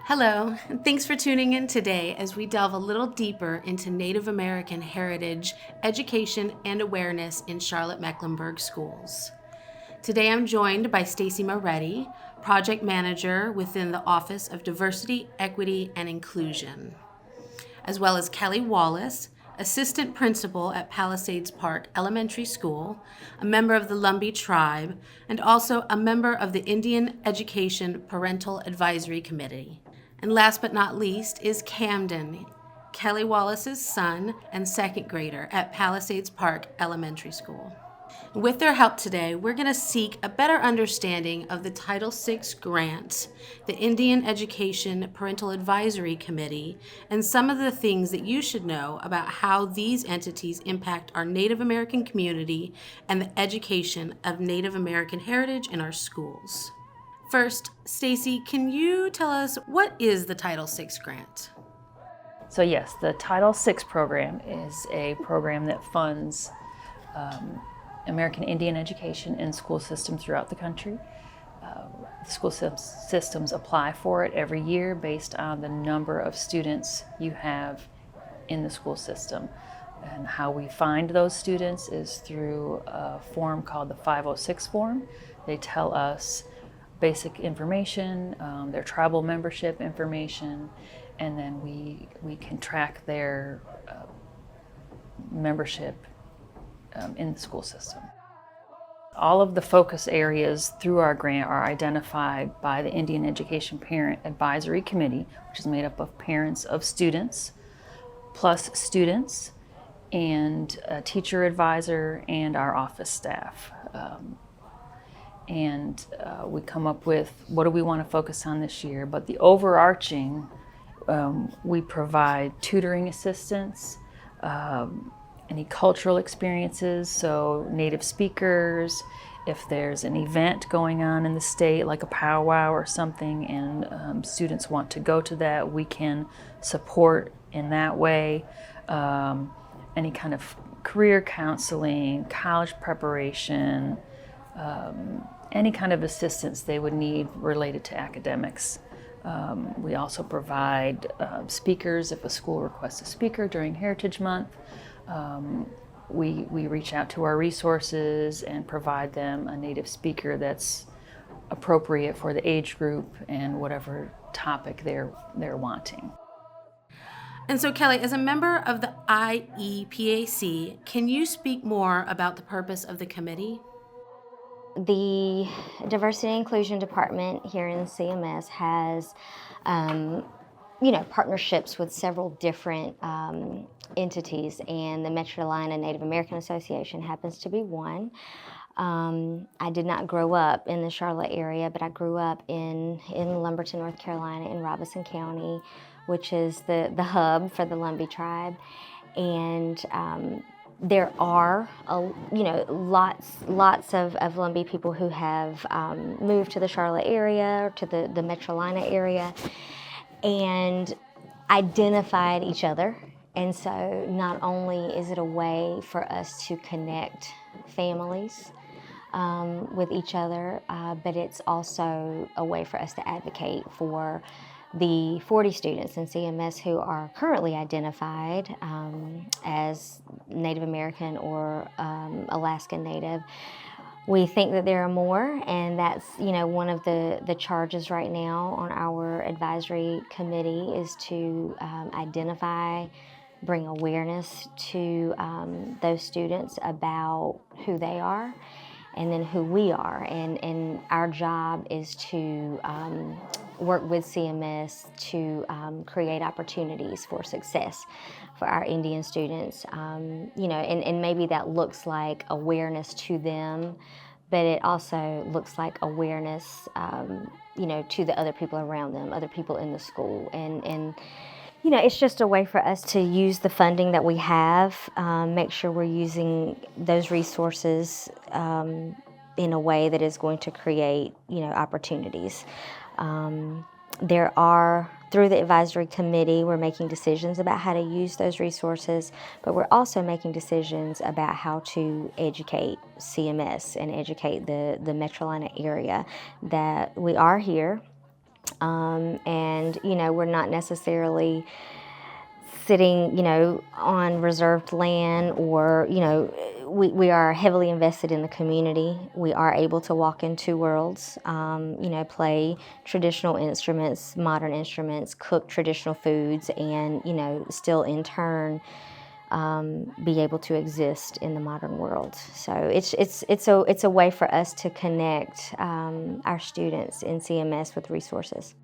Hello, and thanks for tuning in today as we delve a little deeper into Native American heritage, education, and awareness in Charlotte-Mecklenburg Schools. Today I'm joined by Stacey Moretti, Project Manager within the Office of Diversity, Equity, and Inclusion, as well as Kelli Wallace, Assistant Principal at Palisades Park Elementary School, a member of the Lumbee Tribe, and also a member of the Indian Education Parental Advisory Committee. And last but not least is Kamden, Kelli Wallace's son and second grader at Palisades Park Elementary School. With their help today, we're going to seek a better understanding of the Title VI grant, the Indian Education Parental Advisory Committee, and some of the things that you should know about how these entities impact our Native American community and the education of Native American heritage in our schools. First, Stacey, can you tell us what is the Title VI grant? So yes, the Title VI program is a program that funds American Indian education in school systems throughout the country. School systems apply for it every year based on the number of students you have in the school system. And how we find those students is through a form called the 506 form. They tell us basic information, their tribal membership information, and then we can track their membership in the school system. All of the focus areas through our grant are identified by the Indian Education Parent Advisory Committee, which is made up of parents of students, plus students, and a teacher advisor, and our office staff. We come up with what do we want to focus on this year, but the overarching, we provide tutoring assistance, any cultural experiences, so native speakers, if there's an event going on in the state like a powwow or something and students want to go to that, we can support in that way. Any kind of career counseling, college preparation, any kind of assistance they would need related to academics. We also provide speakers if a school requests a speaker during Heritage Month. We reach out to our resources and provide them a native speaker that's appropriate for the age group and whatever topic they're wanting. And so, Kelli, as a member of the IEPAC, can you speak more about the purpose of the committee? The Diversity and Inclusion Department here in CMS has, partnerships with several different entities, and the Metro Carolina Native American Association happens to be one. I did not grow up in the Charlotte area, but I grew up in Lumberton, North Carolina, in Robeson County, which is the hub for the Lumbee tribe, and there are, lots of Lumbee people who have moved to the Charlotte area or to the Metro Carolina area and identified each other. And so not only is it a way for us to connect families with each other, but it's also a way for us to advocate for the 40 students in CMS who are currently identified as Native American or Alaskan Native. We think that there are more, and that's one of the charges right now on our advisory committee is to identify, bring awareness to those students about who they are and then who we are, and our job is to work with CMS to create opportunities for success for our Indian students, and maybe that looks like awareness to them, but it also looks like awareness, to the other people around them, other people in the school, and it's just a way for us to use the funding that we have, make sure we're using those resources in a way that is going to create, opportunities. There are, through the advisory committee, we're making decisions about how to use those resources, but we're also making decisions about how to educate CMS and educate the Metro Carolina area that we are here and we're not necessarily sitting on reserved land, or we are heavily invested in the community. We are able to walk in two worlds, play traditional instruments, modern instruments, cook traditional foods, and still in turn be able to exist in the modern world. So it's a way for us to connect our students in CMS with resources.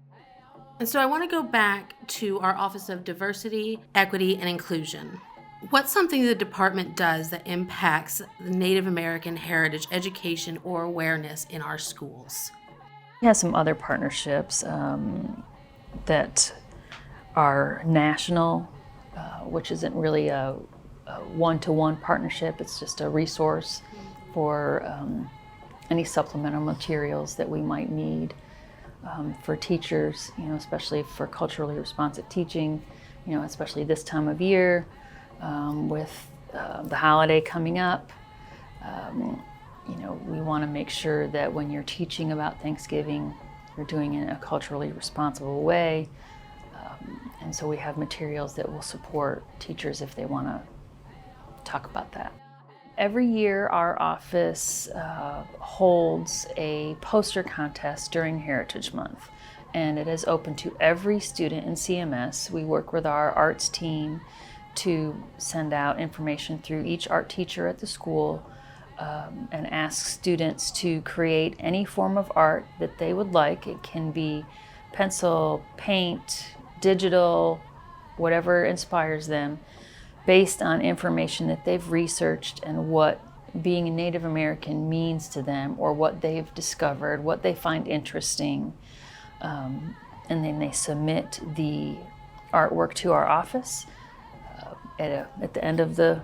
And so I want to go back to our Office of Diversity, Equity, and Inclusion. What's something the department does that impacts the Native American heritage education or awareness in our schools? We have some other partnerships that are national, which isn't really a one-to-one partnership. It's just a resource for any supplemental materials that we might need for teachers, especially for culturally responsive teaching, especially this time of year with the holiday coming up. We want to make sure that when you're teaching about Thanksgiving, you're doing it in a culturally responsible way. And so we have materials that will support teachers if they want to talk about that. Every year our office holds a poster contest during Heritage Month, and it is open to every student in CMS. We work with our arts team to send out information through each art teacher at the school and ask students to create any form of art that they would like. It can be pencil, paint, digital, whatever inspires them, based on information that they've researched and what being a Native American means to them, or what they've discovered, what they find interesting. And then they submit the artwork to our office. At the end of the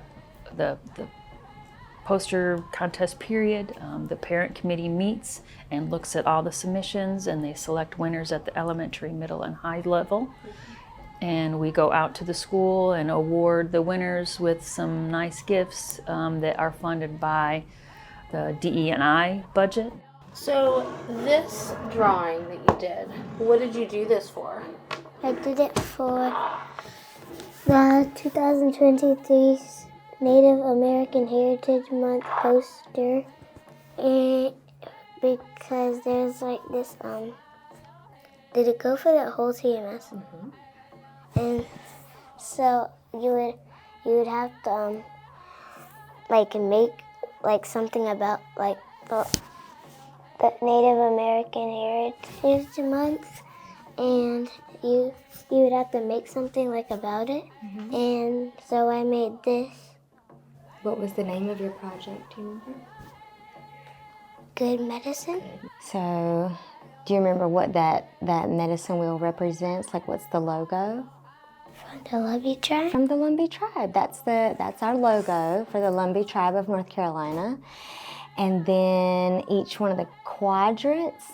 poster contest period, the parent committee meets and looks at all the submissions, and they select winners at the elementary, middle, and high level. And we go out to the school and award the winners with some nice gifts that are funded by the DE&I budget. So this drawing that you did, what did you do this for? I did it for the 2023 Native American Heritage Month poster, and because there's like this, did it go for the whole TMS? Mm-hmm. And so you would have to make like something about like the Native American Heritage Month, and you would have to make something like about it. Mm-hmm. And so I made this. What was the name of your project, do you remember? Good medicine. So do you remember what that medicine wheel represents? Like, what's the logo? From the Lumbee tribe? From the Lumbee tribe. That's our logo for the Lumbee tribe of North Carolina. And then each one of the quadrants,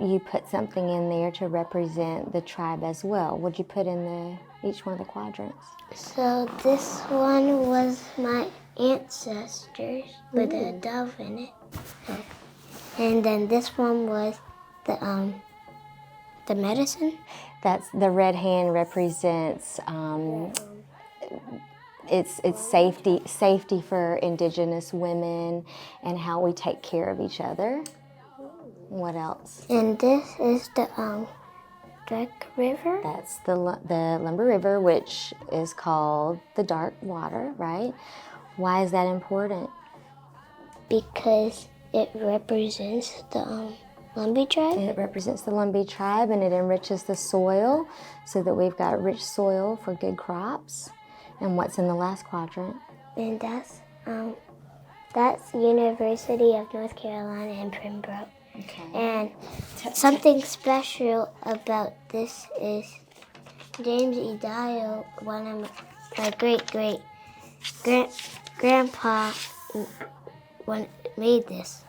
you put something in there to represent the tribe as well. What'd you put in each one of the quadrants? So this one was my ancestors with a dove in it. And then this one was the medicine. That's the red hand represents it's safety for Indigenous women and how we take care of each other. What else? And this is the Dark River. That's the Lumber River, which is called the Dark Water, right? Why is that important? Because it represents the Lumbee tribe? It represents the Lumbee tribe, and it enriches the soil so that we've got rich soil for good crops. And what's in the last quadrant? And that's University of North Carolina in Pembroke. Okay. And something special about this is James E. Dial, one of my great-great-grandpa made this.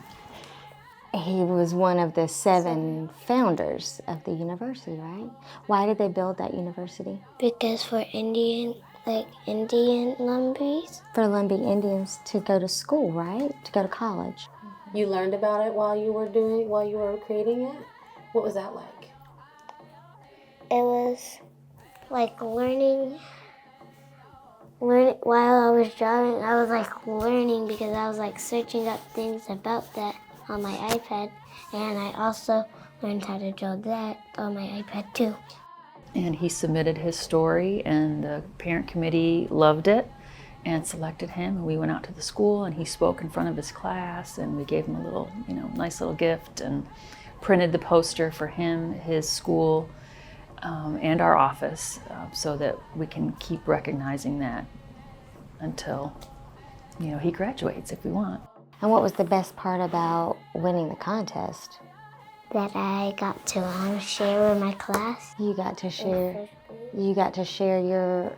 He was one of the 7 founders of the university, right? Why did they build that university? Because for Indian Lumbees. For Lumbee Indians to go to school, right? To go to college. You learned about it while you were creating it? What was that like? it was like learning while I was drawing. I was like learning because I was like searching up things about that on my iPad, and I also learned how to draw that on my iPad too. And he submitted his story, and the parent committee loved it and selected him. And we went out to the school, and he spoke in front of his class, and we gave him a little, nice little gift, and printed the poster for him, his school, and our office, so that we can keep recognizing that until, he graduates if we want. And what was the best part about winning the contest? That I got to share with my class. You got to share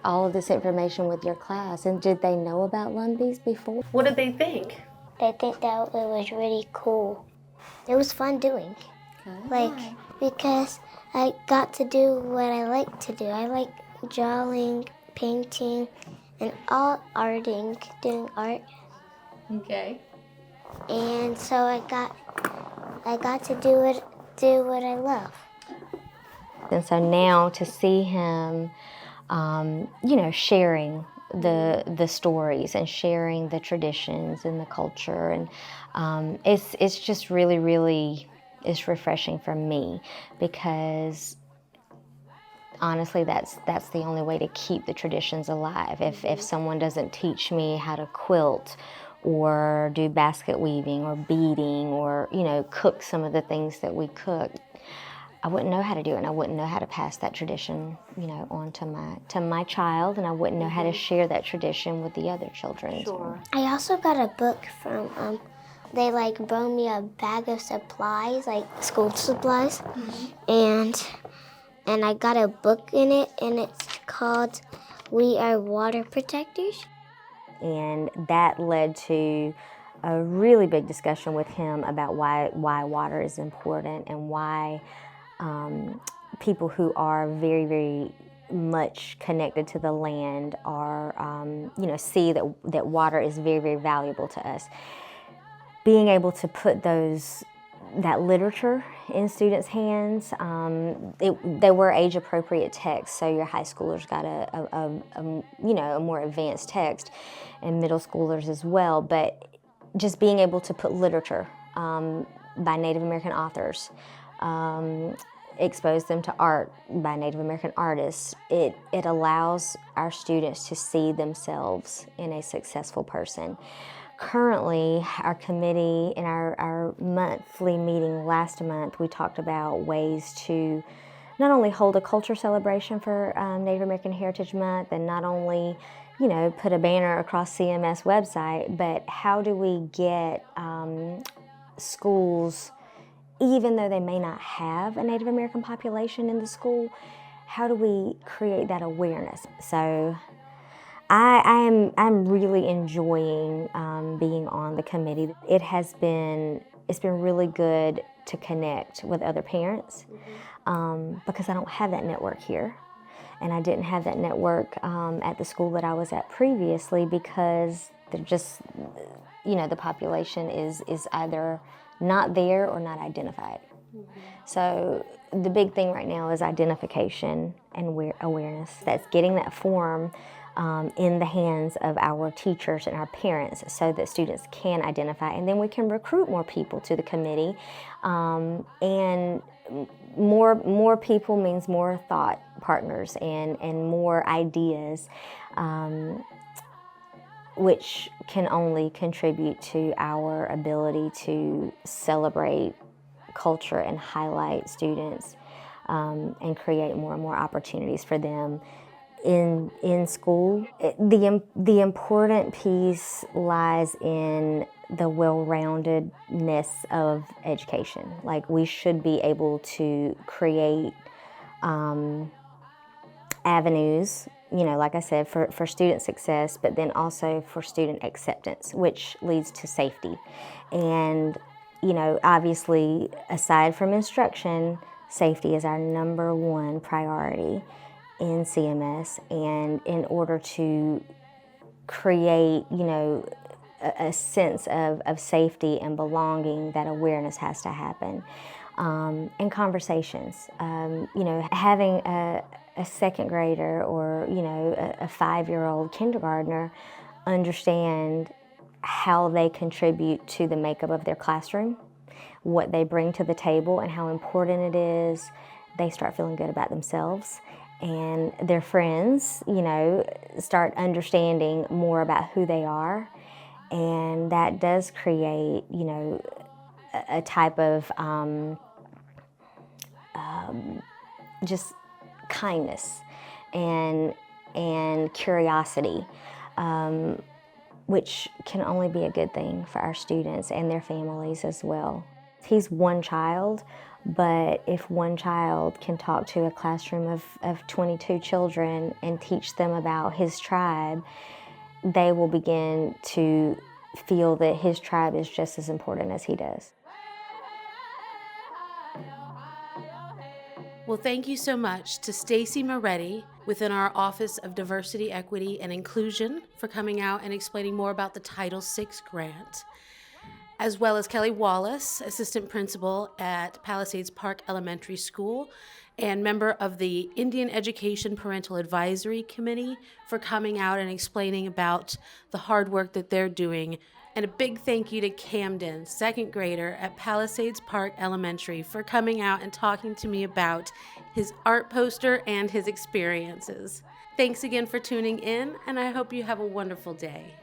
all of this information with your class. And did they know about Lundy's before? What did they think? They think that it was really cool. It was fun doing. Because I got to do what I like to do. I like drawing, painting, and all arting, doing art. Okay. And so I got to do what I love. And so now to see him, sharing the stories and sharing the traditions and the culture, and it's just really, really, it's refreshing for me, because honestly, that's the only way to keep the traditions alive. If someone doesn't teach me how to quilt, or do basket weaving, or beading, or cook some of the things that we cook, I wouldn't know how to do it, and I wouldn't know how to pass that tradition, on to my child, and I wouldn't know how to share that tradition with the other children. Sure. I also got a book from they brought me a bag of supplies, like school supplies, and I got a book in it, and it's called "We Are Water Protectors." And that led to a really big discussion with him about why water is important, and why people who are very, very much connected to the land are, see that water is very, very valuable to us. Being able to put that literature in students' hands, they were age-appropriate texts, so your high schoolers got a more advanced text, and middle schoolers as well. But just being able to put literature by Native American authors, expose them to art by Native American artists, it allows our students to see themselves in a successful person. Currently, our committee, in our monthly meeting last month, we talked about ways to not only hold a culture celebration for Native American Heritage Month, and not only, put a banner across CMS website, but how do we get schools, even though they may not have a Native American population in the school, how do we create that awareness? So I'm really enjoying being on the committee. It's been really good to connect with other parents, because I don't have that network here, and I didn't have that network at the school that I was at previously, because they're just, the population is either not there or not identified. So the big thing right now is identification and awareness. That's getting that form in the hands of our teachers and our parents, so that students can identify, and then we can recruit more people to the committee, and more people means more thought partners and more ideas, which can only contribute to our ability to celebrate culture and highlight students, and create more and more opportunities for them in school. The important piece lies in the well-roundedness of education. Like, we should be able to create avenues, like I said, for student success, but then also for student acceptance, which leads to safety. And, obviously, aside from instruction, safety is our number one priority in CMS, and in order to create, a sense of safety and belonging, that awareness has to happen. and conversations. Having a second grader or, a 5-year-old kindergartner understand how they contribute to the makeup of their classroom, what they bring to the table and how important it is, they start feeling good about themselves. And their friends, start understanding more about who they are. And that does create, a type of just kindness and curiosity, which can only be a good thing for our students and their families as well. He's one child, but if one child can talk to a classroom of 22 children and teach them about his tribe, they will begin to feel that his tribe is just as important as he does. Well, thank you so much to Stacey Moretti within our Office of Diversity, Equity, and Inclusion for coming out and explaining more about the Title VI grant, as well as Kelli Wallace, Assistant Principal at Palisades Park Elementary School and member of the Indian Education Parental Advisory Committee for coming out and explaining about the hard work that they're doing. And a big thank you to Kamden, second grader at Palisades Park Elementary, for coming out and talking to me about his art poster and his experiences. Thanks again for tuning in, and I hope you have a wonderful day.